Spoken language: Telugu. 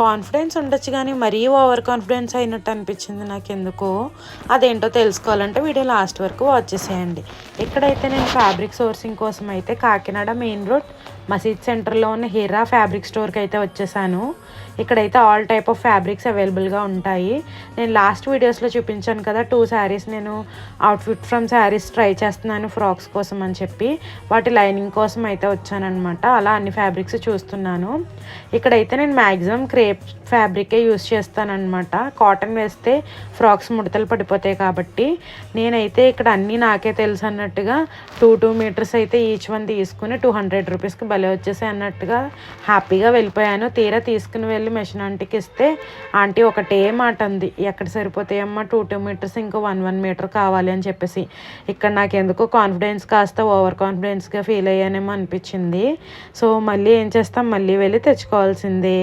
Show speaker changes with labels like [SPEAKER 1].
[SPEAKER 1] కాన్ఫిడెన్స్ ఉండొచ్చు కానీ మరీ ఓవర్ కాన్ఫిడెన్స్ అయినట్టు అనిపించింది నాకెందుకో. అదేంటో తెలుసుకోవాలంటే వీడియో లాస్ట్ వరకు వాచ్ చేసేయండి. ఇక్కడైతే నేను ఫ్యాబ్రిక్ సోర్సింగ్ కోసం అయితే కాకినాడ మెయిన్ రోడ్ మసీద్ సెంటర్లో ఉన్న హీరా ఫ్యాబ్రిక్ స్టోర్కి అయితే వచ్చేసాను. ఇక్కడైతే ఆల్ టైప్ ఆఫ్ ఫ్యాబ్రిక్స్ అవైలబుల్గా ఉంటాయి. నేను లాస్ట్ వీడియోస్లో చూపించాను కదా 2 శారీస్ నేను అవుట్ఫిట్ ఫ్రమ్ శారీస్ ట్రై చేస్తున్నాను ఫ్రాక్స్ కోసం అని చెప్పి, వాటి లైనింగ్ కోసం అయితే వచ్చానమాట. అలా అన్ని ఫ్యాబ్రిక్స్ చూస్తున్నాను. ఇక్కడైతే నేను మ్యాక్సిమం క్రేప్ ఫ్యాబ్రికే యూస్ చేస్తానన్నమాట. కాటన్ వేస్తే ఫ్రాక్స్ ముడతలు పడిపోతాయి కాబట్టి నేనైతే ఇక్కడ అన్నీ నాకే తెలుసు అన్నట్టుగా 2 మీటర్స్ అయితే ఈచ్ వన్ తీసుకుని 200 రూపీస్కి భలే వచ్చేసాయి అన్నట్టుగా హ్యాపీగా వెళ్ళిపోయాను. తీరా తీసుకుని వెళ్ళి మెషిన్ ఆంటీకి ఇస్తే ఆంటీ ఒకటే మాట అంది, ఎక్కడ సరిపోతాయమ్మా 2 మీటర్స్ ఇంకో 1 మీటర్ కావాలి అని చెప్పేసి. ఇక్కడ నాకు ఎందుకో కాన్ఫిడెన్స్ కాస్త ఓవర్ కాన్ఫిడెన్స్గా ఫీల్ అయ్యానేమో అనిపించింది. సో మళ్ళీ ఏం చేస్తాం, మళ్ళీ వెళ్ళి తెచ్చుకోవాల్సిందే.